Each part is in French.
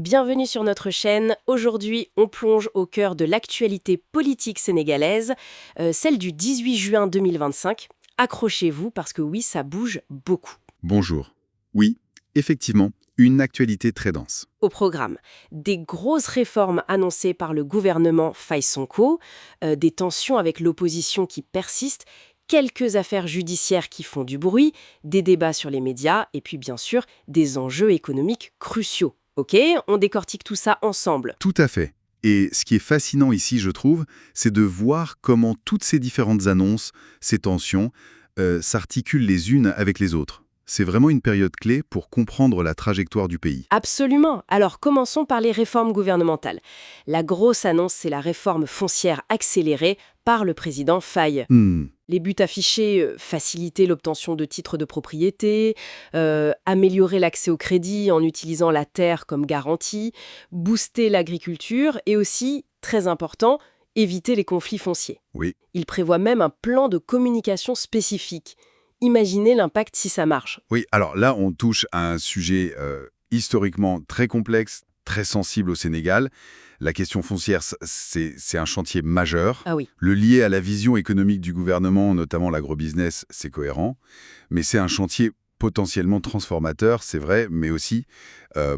Bienvenue sur notre chaîne. Aujourd'hui, on plonge au cœur de l'actualité politique sénégalaise, celle du 18 juin 2025. Accrochez-vous parce que oui, ça bouge beaucoup. Bonjour. Oui, effectivement, une actualité très dense. Au programme, des grosses réformes annoncées par le gouvernement Faye Sonko, des tensions avec l'opposition qui persistent, quelques affaires judiciaires qui font du bruit, des débats sur les médias et puis bien sûr des enjeux économiques cruciaux. Ok, on décortique tout ça ensemble. Tout à fait. Et ce qui est fascinant ici, je trouve, c'est de voir comment toutes ces différentes annonces, ces tensions, s'articulent les unes avec les autres. C'est vraiment une période clé pour comprendre la trajectoire du pays. Absolument. Alors commençons par les réformes gouvernementales. La grosse annonce, c'est la réforme foncière accélérée par le président Faye. Les buts affichés, faciliter l'obtention de titres de propriété, améliorer l'accès au crédit en utilisant la terre comme garantie, booster l'agriculture et aussi, très important, éviter les conflits fonciers. Oui, Il prévoit même un plan de communication spécifique. Imaginez l'impact si ça marche. oui. Alors là, on touche à un sujet historiquement très complexe, très sensible au Sénégal. La question foncière, c'est un chantier majeur. Ah oui. Le lier à la vision économique du gouvernement, notamment l'agrobusiness, c'est cohérent. Mais c'est un chantier potentiellement transformateur, c'est vrai, mais aussi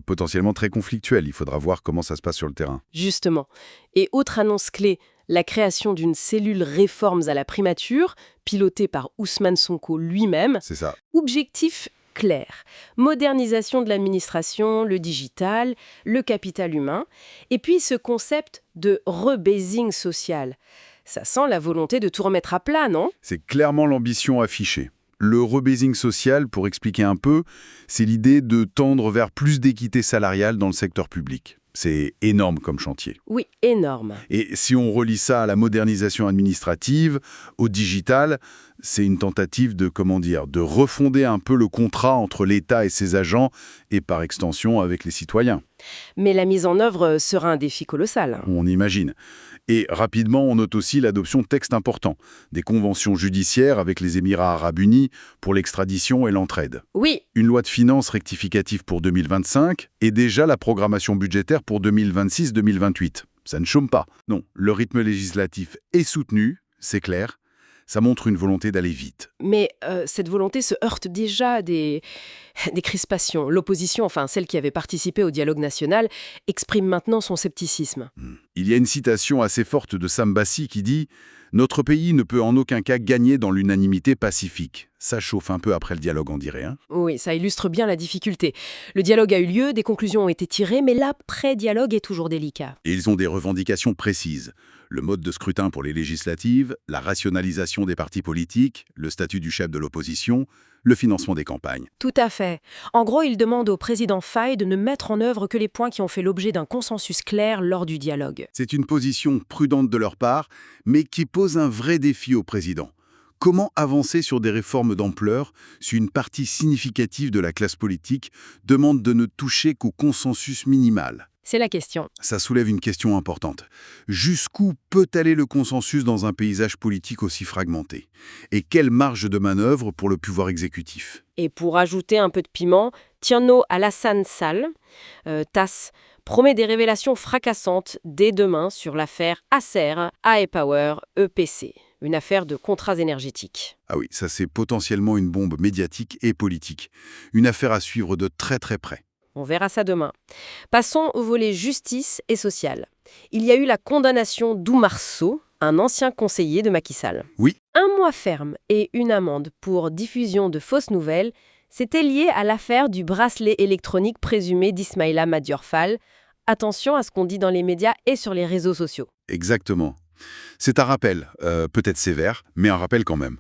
potentiellement très conflictuel. Il faudra voir comment ça se passe sur le terrain. Justement. Et autre annonce clé, la création d'une cellule réformes à la primature, pilotée par Ousmane Sonko lui-même. C'est ça. Objectif clair. Modernisation de l'administration, le digital, le capital humain. Et puis ce concept de rebasing social. Ça sent la volonté de tout remettre à plat, non? C'est clairement l'ambition affichée. Le rebasing social, pour expliquer un peu, c'est l'idée de tendre vers plus d'équité salariale dans le secteur public. C'est énorme comme chantier. Oui, énorme. Et si on relie ça à la modernisation administrative, au digital, c'est une tentative de, de refonder un peu le contrat entre l'État et ses agents, et par extension avec les citoyens. Mais la mise en œuvre sera un défi colossal. On imagine. Et rapidement, on note aussi l'adoption de textes importants, des conventions judiciaires avec les Émirats arabes unis pour l'extradition et l'entraide. Oui, Une loi de finances rectificative pour 2025 et déjà la programmation budgétaire pour 2026-2028. Ça ne chôme pas. Non, le rythme législatif est soutenu, c'est clair. Ça montre une volonté d'aller vite. mais cette volonté se heurte déjà à des crispations. L'opposition, enfin celle qui avait participé au dialogue national, exprime maintenant son scepticisme. Il y a une citation assez forte de Sam Bassi qui dit « Notre pays ne peut en aucun cas gagner dans l'unanimité pacifique ». Ça chauffe un peu après le dialogue, on dirait. Hein. Oui, ça illustre bien la difficulté. Le dialogue a eu lieu, des conclusions ont été tirées, mais l'après-dialogue est toujours délicat. Et ils ont des revendications précises. Le mode de scrutin pour les législatives, la rationalisation des partis politiques, le statut du chef de l'opposition, le financement des campagnes. Tout à fait. En gros, il demande au président Faye de ne mettre en œuvre que les points qui ont fait l'objet d'un consensus clair lors du dialogue. C'est une position prudente de leur part, mais qui pose un vrai défi au président. Comment avancer sur des réformes d'ampleur si une partie significative de la classe politique demande de ne toucher qu'au consensus minimal ? C'est la question. Ça soulève une question importante. Jusqu'où peut aller le consensus dans un paysage politique aussi fragmenté? Et quelle marge de manœuvre pour le pouvoir exécutif? Et pour ajouter un peu de piment, Tierno Alassane Sall, TAS, promet des révélations fracassantes dès demain sur l'affaire Acer, AEPower, EPC, une affaire de contrats énergétiques. Ah oui, ça c'est potentiellement une bombe médiatique et politique. Une affaire à suivre de très très près. On verra ça demain. Passons au volet justice et social. Il y a eu la condamnation d'Oumar Sow, un ancien conseiller de Macky Sall. Oui. 1 mois ferme et une amende pour diffusion de fausses nouvelles, c'était lié à l'affaire du bracelet électronique présumé d'Ismaïla Madior Fall. Attention à ce qu'on dit dans les médias et sur les réseaux sociaux. Exactement. C'est un rappel, peut-être sévère, mais un rappel quand même,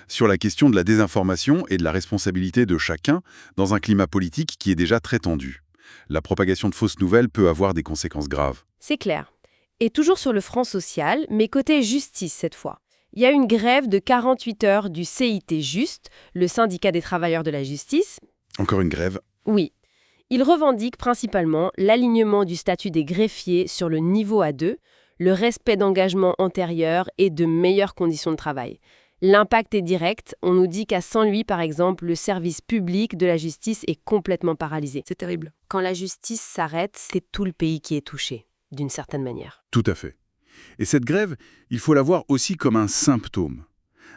sur la question de la désinformation et de la responsabilité de chacun dans un climat politique qui est déjà très tendu. La propagation de fausses nouvelles peut avoir des conséquences graves. C'est clair. Et toujours sur le front social, mais côté justice cette fois. Il y a une grève de 48 heures du CIT Juste, le syndicat des travailleurs de la justice. Encore une grève. Oui. Il revendique principalement l'alignement du statut des greffiers sur le niveau A2, le respect d'engagements antérieurs et de meilleures conditions de travail. L'impact est direct. On nous dit qu'à sans lui, par exemple, le service public de la justice est complètement paralysé. C'est terrible. Quand la justice s'arrête, c'est tout le pays qui est touché, d'une certaine manière. Tout à fait. Et cette grève, il faut la voir aussi comme un symptôme.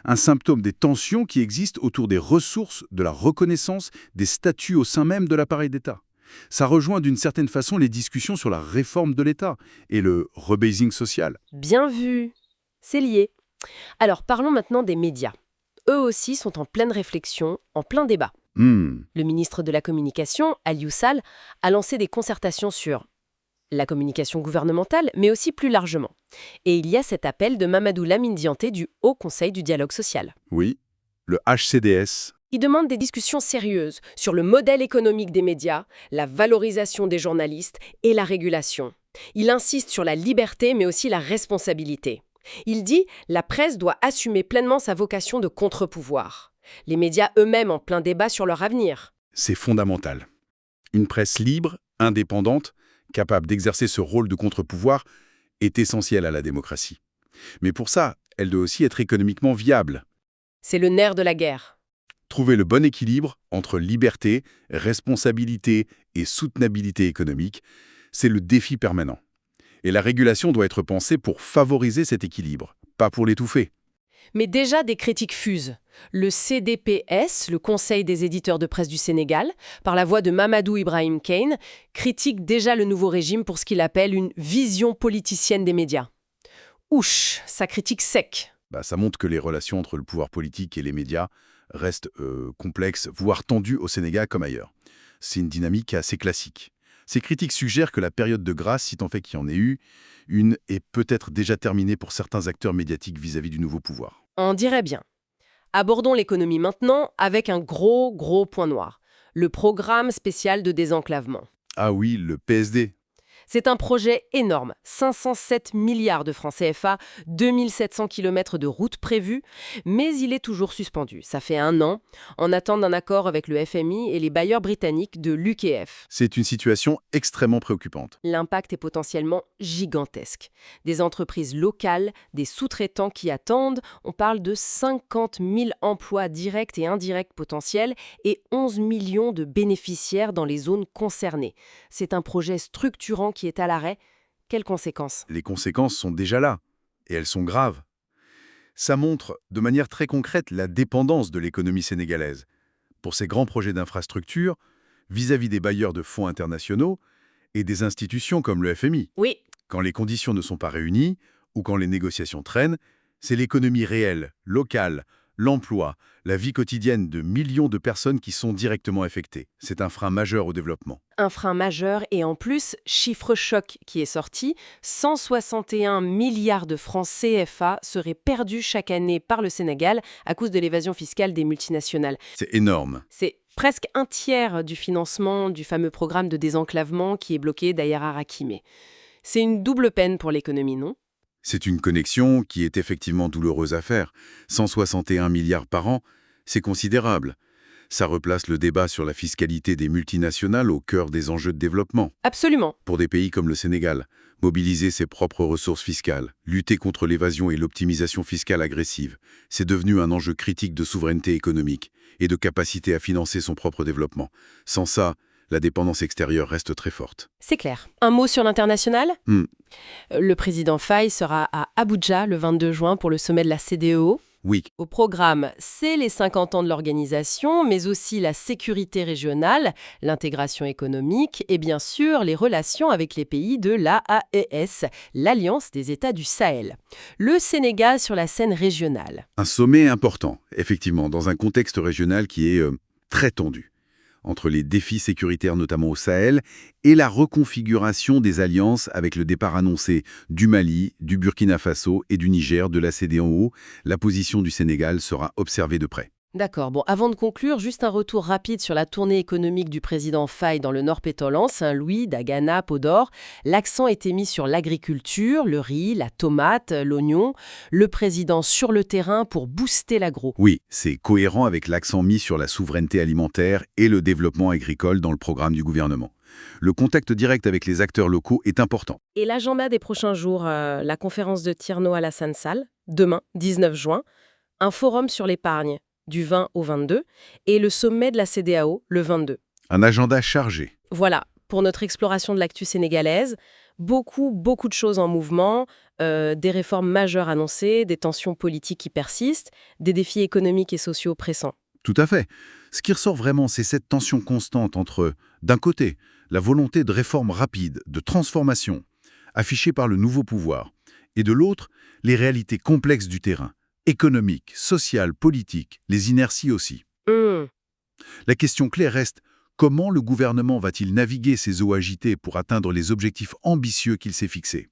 Un symptôme des tensions qui existent autour des ressources, de la reconnaissance, des statuts au sein même de l'appareil d'État. Ça rejoint d'une certaine façon les discussions sur la réforme de l'État et le rebasing social. Bien vu. C'est lié. Alors parlons maintenant des médias. Eux aussi sont en pleine réflexion, en plein débat. Le ministre de la Communication, Aliou Sall, a lancé des concertations sur la communication gouvernementale, mais aussi plus largement. Et il y a cet appel de Mamadou Lamine Dianté du Haut Conseil du dialogue social. Oui, le HCDS. Il demande des discussions sérieuses sur le modèle économique des médias, la valorisation des journalistes et la régulation. Il insiste sur la liberté, mais aussi la responsabilité. Il dit « La presse doit assumer pleinement sa vocation de contre-pouvoir. Les médias eux-mêmes en plein débat sur leur avenir. » C'est fondamental. Une presse libre, indépendante, capable d'exercer ce rôle de contre-pouvoir, est essentielle à la démocratie. Mais pour ça, elle doit aussi être économiquement viable. C'est le nerf de la guerre. Trouver le bon équilibre entre liberté, responsabilité et soutenabilité économique, c'est le défi permanent. Et la régulation doit être pensée pour favoriser cet équilibre, pas pour l'étouffer. Mais déjà, des critiques fusent. Le CDPS, le Conseil des éditeurs de presse du Sénégal, par la voix de Mamadou Ibrahim Kane, critique déjà le nouveau régime pour ce qu'il appelle une vision politicienne des médias. Ouch, sa critique sec. Ça montre que les relations entre le pouvoir politique et les médias restent complexes, voire tendues au Sénégal comme ailleurs. C'est une dynamique assez classique. Ces critiques suggèrent que la période de grâce, si tant fait qu'il y en ait eu, une est peut-être déjà terminée pour certains acteurs médiatiques vis-à-vis du nouveau pouvoir. On dirait bien. Abordons l'économie maintenant avec un gros point noir. Le programme spécial de désenclavement. Ah oui, le PSD. C'est un projet énorme, 507 milliards de francs CFA, 2700 km de routes prévues, mais il est toujours suspendu. Ça fait 1 an, en attente d'un accord avec le FMI et les bailleurs britanniques de l'UKF. C'est une situation extrêmement préoccupante. L'impact est potentiellement gigantesque. Des entreprises locales, des sous-traitants qui attendent, on parle de 50 000 emplois directs et indirects potentiels et 11 millions de bénéficiaires dans les zones concernées. C'est un projet structurant qui est à l'arrêt. Quelles conséquences? Les conséquences sont déjà là, et elles sont graves. Ça montre, de manière très concrète, la dépendance de l'économie sénégalaise pour ces grands projets d'infrastructure vis-à-vis des bailleurs de fonds internationaux et des institutions comme le FMI. Oui. Quand les conditions ne sont pas réunies ou quand les négociations traînent, c'est l'économie réelle, locale, l'emploi, la vie quotidienne de millions de personnes qui sont directement affectées. C'est un frein majeur au développement. Un frein majeur et en plus, chiffre choc qui est sorti, 161 milliards de francs CFA seraient perdus chaque année par le Sénégal à cause de l'évasion fiscale des multinationales. C'est énorme. C'est presque un tiers du financement du fameux programme de désenclavement qui est bloqué d'ailleurs à Rakimé. C'est une double peine pour l'économie, non ? C'est une connexion qui est effectivement douloureuse à faire. 161 milliards par an, c'est considérable. Ça replace le débat sur la fiscalité des multinationales au cœur des enjeux de développement. Absolument. Pour des pays comme le Sénégal, mobiliser ses propres ressources fiscales, lutter contre l'évasion et l'optimisation fiscale agressive, c'est devenu un enjeu critique de souveraineté économique et de capacité à financer son propre développement. Sans ça, la dépendance extérieure reste très forte. C'est clair. Un mot sur l'international ? Le président Faye sera à Abuja le 22 juin pour le sommet de la CEDEAO. Oui. Au programme, c'est les 50 ans de l'organisation, mais aussi la sécurité régionale, l'intégration économique et bien sûr les relations avec les pays de l'AES, l'Alliance des États du Sahel. Le Sénégal sur la scène régionale. Un sommet important, effectivement, dans un contexte régional qui est très tendu, entre les défis sécuritaires notamment au Sahel et la reconfiguration des alliances avec le départ annoncé du Mali, du Burkina Faso et du Niger de la CEDEAO. La position du Sénégal sera observée de près. D'accord. Bon, avant de conclure, juste un retour rapide sur la tournée économique du président Faye dans le Nord pétolan, Saint-Louis, Dagana, Podor. L'accent était mis sur l'agriculture, le riz, la tomate, l'oignon. Le président sur le terrain pour booster l'agro. Oui, c'est cohérent avec l'accent mis sur la souveraineté alimentaire et le développement agricole dans le programme du gouvernement. Le contact direct avec les acteurs locaux est important. Et l'agenda des prochains jours, la conférence de Thierno Alassane Sall, demain, 19 juin. un forum sur l'épargne du 20 au 22 et le sommet de la CEDEAO le 22. Un agenda chargé. Voilà, pour notre exploration de l'actu sénégalaise, beaucoup de choses en mouvement, des réformes majeures annoncées, des tensions politiques qui persistent, des défis économiques et sociaux pressants. Tout à fait. Ce qui ressort vraiment, c'est cette tension constante entre, d'un côté, la volonté de réforme rapide, de transformation, affichée par le nouveau pouvoir, et de l'autre, les réalités complexes du terrain, économiques, sociales, politiques, les inerties aussi. Hum, La question clé reste, comment le gouvernement va-t-il naviguer ces eaux agitées pour atteindre les objectifs ambitieux qu'il s'est fixés?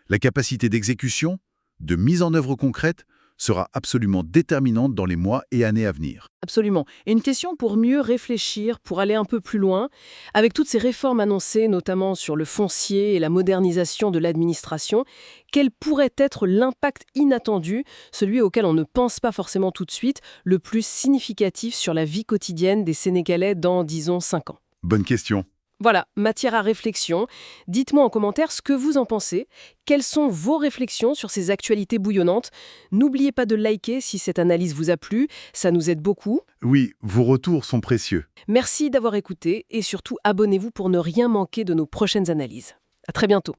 La capacité d'exécution, de mise en œuvre concrète, sera absolument déterminante dans les mois et années à venir. Absolument. Et une question pour mieux réfléchir, pour aller un peu plus loin, avec toutes ces réformes annoncées, notamment sur le foncier et la modernisation de l'administration, quel pourrait être l'impact inattendu, celui auquel on ne pense pas forcément tout de suite, le plus significatif sur la vie quotidienne des Sénégalais dans, disons, 5 ans? Bonne question. Voilà, matière à réflexion. Dites-moi en commentaire ce que vous en pensez. Quelles sont vos réflexions sur ces actualités bouillonnantes? N'oubliez pas de liker si cette analyse vous a plu, ça nous aide beaucoup. Oui, vos retours sont précieux. Merci d'avoir écouté et surtout abonnez-vous pour ne rien manquer de nos prochaines analyses. À très bientôt.